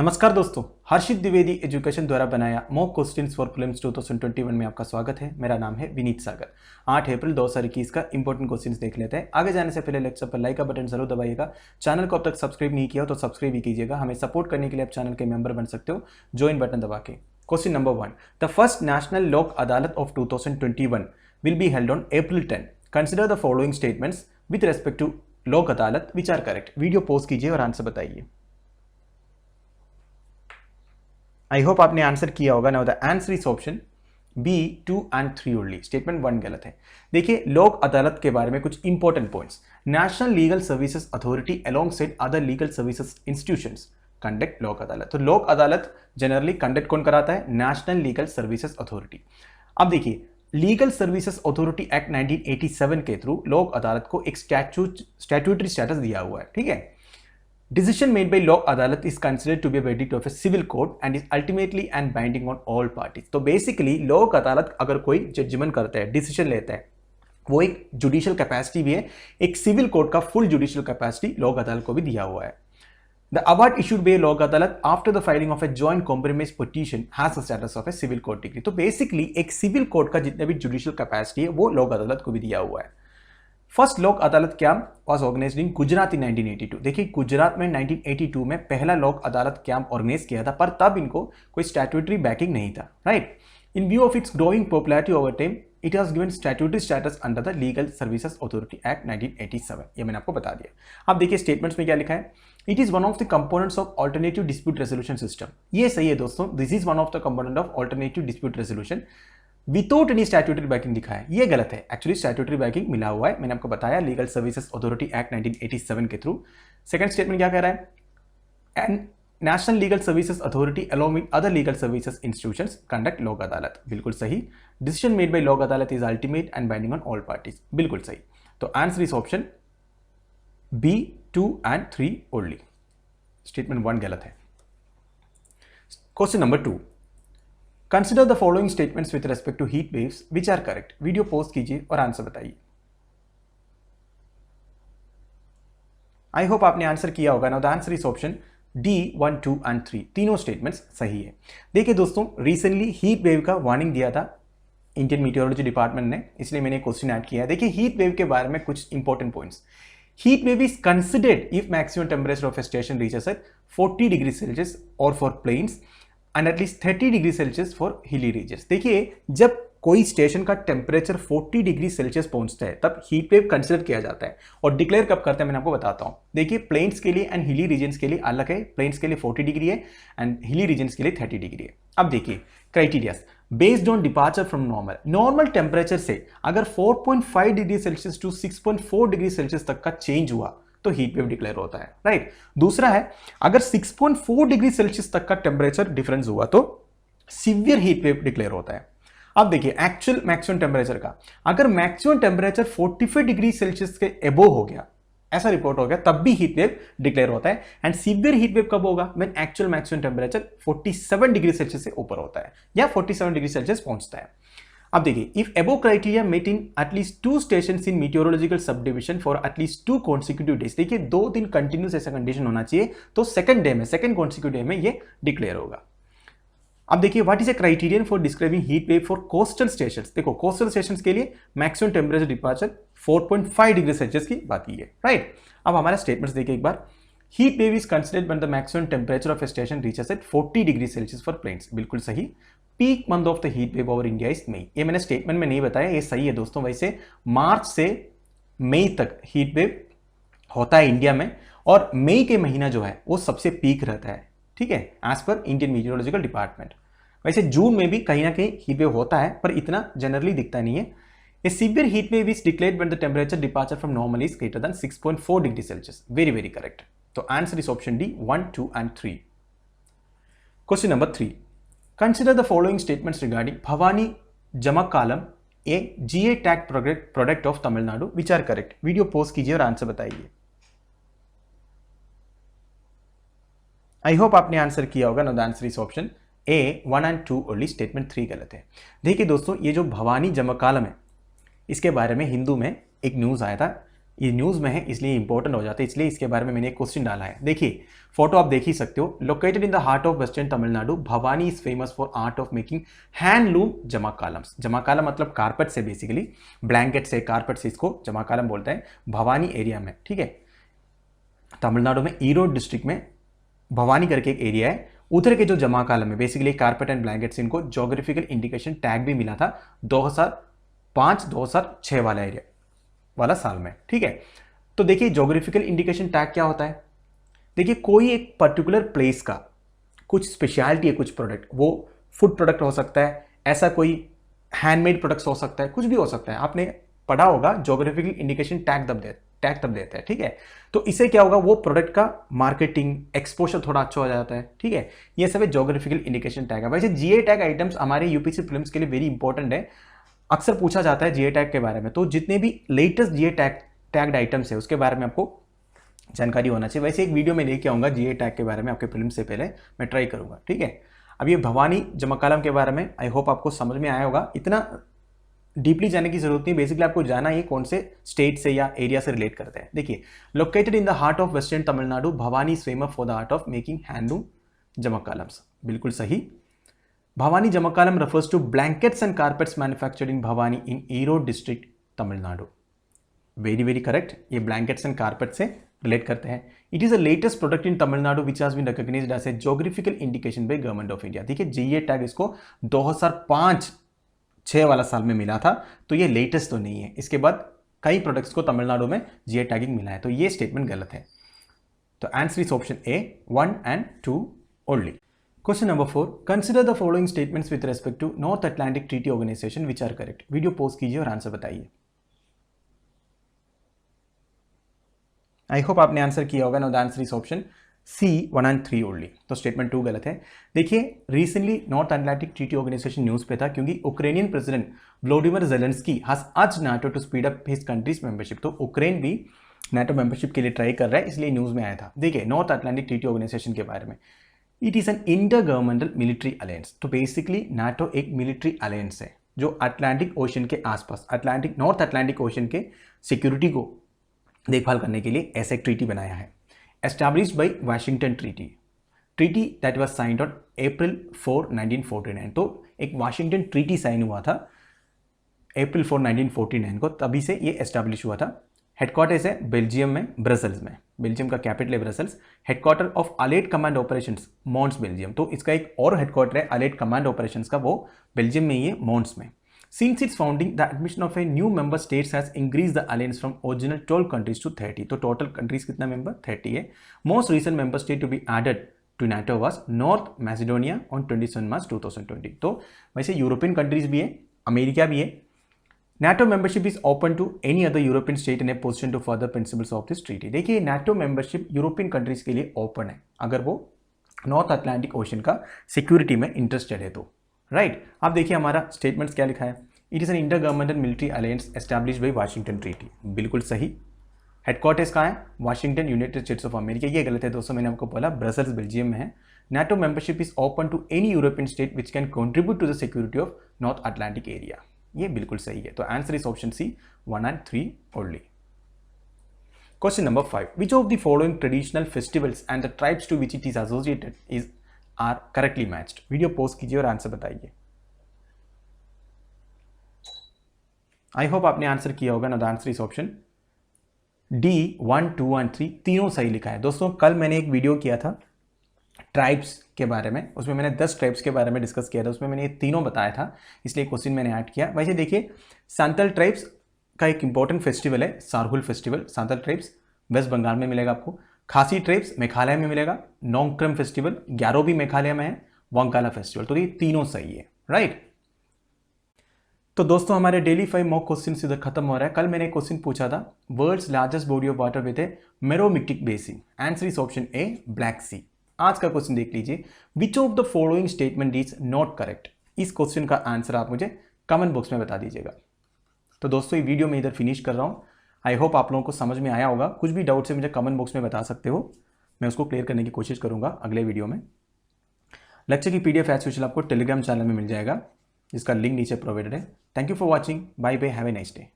नमस्कार दोस्तों, हर्षित द्विवेदी एजुकेशन द्वारा बनाया मॉक क्वेश्चंस फॉर प्रीलिम्स 2021 में आपका स्वागत है। मेरा नाम है विनीत सागर। 8 अप्रैल 2021 का इंपॉर्टेंट क्वेश्चंस देख लेते हैं। आगे जाने से पहले लेक्चर पर लाइक का बटन जरूर दबाइएगा। चैनल को अब तक सब्सक्राइब नहीं किया हो तो सब्सक्राइब भी कीजिएगा। हमें सपोर्ट करने के लिए आप चैनल के मेंबर बन सकते हो ज्वाइन बटन दबा के। Question number 1, the first national Lok Adalat of 2021 will be held on April 10. Consider the following statements with respect to Lok Adalat which are correct. Video pause कीजिए और आंसर बताइए। आई होप आपने आंसर किया होगा। Now the answer is option B 2 and 3 only. Statement 1 गलत है। देखिए, लोक अदालत के बारे में कुछ important points. National legal services authority along side other legal services institutions conduct Lok अदालत। तो लोक अदालत जनरली कंडक्ट कौन कराता है? National legal services authority. अब देखिए, लीगल सर्विसेज अथॉरिटी एक्ट 1987 के थ्रू लोक अदालत को एक स्टैट्यूटरी स्टेटस दिया हुआ है। ठीक है। Decision made by Lok Adalat is considered to be a verdict of a civil court and is ultimately and binding on all parties. तो बेसिकली लोक अदालत अगर कोई जजमेंट करता है, डिसीजन लेता है, वो एक जुडिशियल कैपेसिटी भी है। एक सिविल कोर्ट का फुल जुडिशियल कैपेसिटी लोक अदालत को भी दिया हुआ है। The award issued by Lok Adalat after the filing of a joint compromise petition has the status of a civil court degree. तो बेसिकली एक सिविल कोर्ट का जितना भी जुडिशियल कैपेसिटी है वो लोक अदालत को भी दिया हुआ है। फर्स्ट लोक अदालत कैंप वॉज ऑर्गेनाइज्ड इन गुजरात इन 1982। देखिए, गुजरात में 1982 में पहला लोक अदालत कैंप ऑर्गेनाइज किया था, पर तब इनको कोई स्टैट्यूटरी बैकिंग नहीं था। Right. In view of its growing popularity over time it has given statutory status under the legal services authority act 1987। ये मैंने आपको बता दिया। अब देखिए स्टेटमेंट्स में क्या लिखा है। It is one of the components of alternative dispute resolution system. ये सही है दोस्तों, this is one of the component of alternative dispute resolution without any statutory banking लिखा है। ये गलत है। एक्चुअली स्टैट्यूटरी बैकिंग मिला हुआ है। मैंने आपको बताया लीगल सर्विसेज अथॉरिटी एक्ट 1987 के थ्रू। सेकंड स्टेटमेंट क्या कह रहा है? And national legal services authority along with other legal services institutions conduct Lok Adalat. बिल्कुल सही। Decision made by Lok Adalat is ultimate and binding on all parties. बिल्कुल सही। तो answer is option B 2 and 3 only. Statement 1 गलत है। Question number 2, consider the following statements with respect to heat waves which are correct. Video pause कीजिए और answer बताइए। I hope आपने answer किया होगा। Now the answer is option D 1, 2 and 3। तीनों statements सही है। देखिए दोस्तों, रिसेंटली हीट वेव का वार्निंग दिया था इंडियन मीटियोलॉजी डिपार्टमेंट ने, इसलिए मैंने क्वेश्चन ऐड किया है। देखिए, हीट वेव के बारे में कुछ important points. Heat wave is considered if maximum temperature of a station reaches at 40 degree Celsius और for plains and at least 30 degree Celsius for hilly regions. देखिए, जब कोई स्टेशन का टेम्परेचर 40 डिग्री सेल्सियस पहुंचता है तब हीट वेव कंसिडर किया जाता है। और डिक्लेयर कब करते हैं मैंने आपको बताता हूं। देखिए, प्लेन्स के लिए एंड हिली रीजन्स के लिए अलग है। प्लेन्स के लिए 40 डिग्री है एंड हिली रीजन्स के लिए 30 डिग्री है। अब देखिए criteria based on departure from normal temperature से अगर 4.5 degree Celsius to 6.4 degree Celsius तक का चेंज हुआ तो हीट वेव डिक्लेयर होता है। राइट। दूसरा है, अगर 6.4 डिग्री सेल्सियस तक का टेम्परेचर डिफरेंस हुआ तो सीवियर हीट वेव डिक्लेयर होता है। अब देखिए एक्चुअल मैक्सिमम टेम्परेचर का, अगर मैक्सिमम टेम्परेचर 45 डिग्री सेल्सियस के एबो हो गया, ऐसा रिपोर्ट हो गया, तब भी हीट वेव डिक्लेयर होता है। एंड सीवियर हीट वेव कब होगा? When actual maximum temperature 47 degree Celsius से ऊपर होता है या 47 डिग्री सेल्सियस पहुंचता है। अब देखिए, if above criteria met in at least 2 stations in meteorological subdivision for at least 2 consecutive days. देखिए, 2 दिन कंटिन्यूस ऐसा कंडीशन होना चाहिए तो सेकंड कॉन्सिक्यूटिव डे में ये डिक्लेयर होगा। अब देखिए, what is a criterion for describing heat wave for coastal stations. देखो, कोस्टल स्टेशंस के लिए maximum temperature departure 4.5 degree Celsius की बात की है। राइट। अब हमारा स्टेटमेंट्स देखिए एक बार। Heat wave is considered when the maximum temperature of a station reaches at 40 degree Celsius for plains. बिल्कुल सही। Peak month of the heat wave over India is May. ये मैंने स्टेटमेंट में नहीं बताया, ये सही है दोस्तों। वैसे मार्च से मई तक हीट वेव होता है इंडिया में और मई के महीना जो है वो सबसे पीक रहता है। ठीक है, as per Indian meteorological department. वैसे जून में भी कहीं ना कहीं हीट वेव होता है पर इतना जनरली दिखता नहीं है। A severe heat wave is declared when the temperature departure from normal is greater than 6.4 degree Celsius. Very, very correct. So answer is option D 1, 2 and 3. Question number 3. Consider the following statements regarding Bhavani Jamakalam, a GA tag product of Tamil Nadu, which are correct. Video pause कीजिए और answer बताइए। I hope आपने answer किया होगा। Now the answer is option A 1 and 2 only. Statement 3 गलत है। देखिए दोस्तों, ये जो भवानी जमकालम है इसके बारे में हिंदू में एक न्यूज़ आया था। ये न्यूज़ में है इसलिए इंपॉर्टेंट हो जाता है, इसलिए इसके बारे में मैंने एक क्वेश्चन डाला है। देखिए फोटो आप देख ही सकते हो। Located in the heart of western Tamil Nadu, Bhavani is famous for art of making handloom jamakalams. Jamakalam मतलब कारपेट से, बेसिकली ब्लैंकेट से, कारपेट से इसको जमाकालम बोलते हैं। भवानी एरिया में, ठीक है, तमिलनाडु में ईरोड डिस्ट्रिक्ट में भवानी करके एक एरिया है, उधर के जो जमाकालम है बेसिकली कारपेट एंड ब्लैंकेट से इनको ज्योग्राफिकल इंडिकेशन टैग भी मिला था 2005-2006 वाला एरिया वाला साल में, ठीक है। तो देखिए ज्योग्राफिकल इंडिकेशन टैग क्या होता है। देखिए कोई एक पर्टिकुलर प्लेस का कुछ स्पेशलिटी है, कुछ प्रोडक्ट, वो फूड प्रोडक्ट हो सकता है, ऐसा कोई हैंडमेड प्रोडक्ट्स हो सकता है, कुछ भी हो सकता है। आपने पढ़ा होगा ज्योग्राफिकल इंडिकेशन टैग तब देता है, ठीक है। तो इससे क्या होगा, वो प्रोडक्ट का मार्केटिंग एक्सपोजर थोड़ा अच्छा हो जाता है, ठीक है। ये सब ज्योग्राफिकल इंडिकेशन टैग है। वैसे जीए टैग आइटम्स हमारे यूपीसी प्रीलिम्स के लिए वेरी इंपॉर्टेंट है, अक्सर पूछा जाता है जीए टैग के बारे में। तो जितने भी लेटेस्ट जीए टैग्ड आइटम्स है उसके बारे में आपको जानकारी होना चाहिए। वैसे एक वीडियो में लेके आऊंगा जीए टैग के बारे में, आपके प्रीलिम्स से पहले मैं ट्राई करूंगा, ठीक है। अब ये भवानी जमाकालम के बारे में आई होप आपको समझ में आया होगा, इतना डीपली जाने की जरूरत नहीं, बेसिकली आपको जाना ये कौन से स्टेट से या एरिया से रिलेट करते हैं। देखिए located in the heart of western Tamil Nadu, Bhavani is famous for the art of making handloom jamakalams. बिल्कुल सही। Bhavani jamakalam refers to blankets and carpets manufactured in Bhavani in Erode district, Tamil Nadu. Very very correct, ये blankets and carpet से relate करते हैं। It is the latest product in Tamil Nadu which has been recognised as a geographical indication by government of India. देखिए GI tag इसको 2005-6 वाला साल में मिला था, तो ये लेटेस्ट तो नहीं है। इसके बाद कई प्रोडक्ट्स को तमिलनाडु में जीए टैगिंग मिला है, तो ये स्टेटमेंट गलत है। तो answer is option A 1 and 2 only. Question number 4. Consider the following statements with respect to North Atlantic Treaty Organization which are correct. Video post कीजिए और आंसर बताइए। आई होप आपने आंसर किया होगा। No the answer is option C 1 and 3 only. तो statement 2 गलत है। देखिए recently North Atlantic Treaty Organisation news पे था, क्योंकि Ukrainian president Volodymyr Zelensky has urged NATO to speed up his country's membership. तो उक्रेन भी नाटो मेंबरशिप के लिए ट्राई कर रहा है, इसलिए न्यूज में आया था। देखिए नॉर्थ अटलांटिक ट्रीटी ऑर्गेनाइजेशन के बारे में, it is an inter governmental military alliance. तो बेसिकली नाटो एक मिलिट्री अलायंस है जो अटलांटिक ओशन के आसपास, नॉर्थ अटलांटिक ओशन के सिक्योरिटी को देखभाल करने के लिए ऐसा एक ट्रीटी बनाया है। Established bye Washington treaty that was signed on April 4, 1949। तो एक वाशिंगटन ट्रीटी साइन हुआ था April 4, 1949 को, तभी से ये एस्टैब्लिश हुआ था। हेडक्वार्टर्स है बेल्जियम में, ब्रसल्स में। बेल्जियम का कैपिटल है Brussels. Headquarter of allied command operations Mons, Belgium. तो इसका एक और हेडक्वार्टर है अलाइड कमांड ऑपरेशंस का, वो बेल्जियम में ही है, मॉन्स में। Since its founding the admission of a new member states has increase the alliance from original 12 countries to 30। तो टोटल कंट्रीज कितना मेंबर, 30 है। Most recent member state to be added to NATO was North Macedonia on 27 March 2020। तो वैसे European countries भी है, America भी है। NATO membership is open to any other European state in a position to further principles of this treaty। देखिए NATO membership European countries के लिए open है अगर वो नॉर्थ अटलांटिक ओशन का सिक्योरिटी में इंटरेस्टेड है तो, राइट। अब देखिए हमारा स्टेटमेंट्स क्या लिखा है। It is an inter governmental military alliance established bye Washington treaty. बिल्कुल सही। हेडक्वार्टर्स कहाँ है, Washington, United states of America. ये गलत है दोस्तों, मैंने आपको बोला ब्रसल्स बेल्जियम में है। NATO membership is open to any European state which can contribute to the security of North Atlantic area। ये बिल्कुल सही है। तो answer is option C 1 and 3 only. Question number 5. Which of the following traditional festivals and the tribes to which it is associated is are correctly matched. Video post कीजिए और answer बताइए। I hope आपने answer किया होगा। No the answer is option D 1, 2 and 3 तीनों सही लिखा है। दोस्तों कल मैंने एक वीडियो किया था ट्राइब्स के बारे में, उसमें मैंने 10 ट्राइब्स के बारे में डिस्कस किया था, उसमें मैंने ये तीनों बताया था, इसलिए क्वेश्चन मैंने ऐड किया। वैसे देखिए सांतल ट्राइब्स का एक इंपॉर्टेंट फेस्टिवल है सारहुल फेस्टिवल। सांतल ट्राइब्स वेस्ट बंगाल में मिलेगा आपको। खासी ट्राइब्स मेघालय में मिलेगा। नोंगक्रम फेस्टिवल ग्यारो भी मेघालय में है। वंकाला फेस्टिवल। तो ये तीनों सही है, राइट। तो दोस्तों हमारे डेली 5 मॉक क्वेश्चन इधर खत्म हो रहा है। कल मैंने एक क्वेश्चन पूछा था world's largest body of water with a meromictic basin. Answer is option A Black Sea. आज का क्वेश्चन देख लीजिए। Which of the following statement is not correct. इस क्वेश्चन का आंसर आप मुझे कमेंट बॉक्स में बता दीजिएगा। तो दोस्तों ये वीडियो मैं इधर फिनिश कर रहा हूँ। आई होप आप लोगों को समझ में आया होगा। कुछ भी डाउट से मुझे कमेंट बॉक्स में बता सकते हो, मैं उसको क्लियर करने की कोशिश करूंगा अगले वीडियो में। लेक्चर की पीडीएफ एज यूजुअल आपको टेलीग्राम चैनल में मिल जाएगा, जिसका लिंक नीचे प्रोवाइडेड है। Thank you for watching. Bye bye, have a nice day.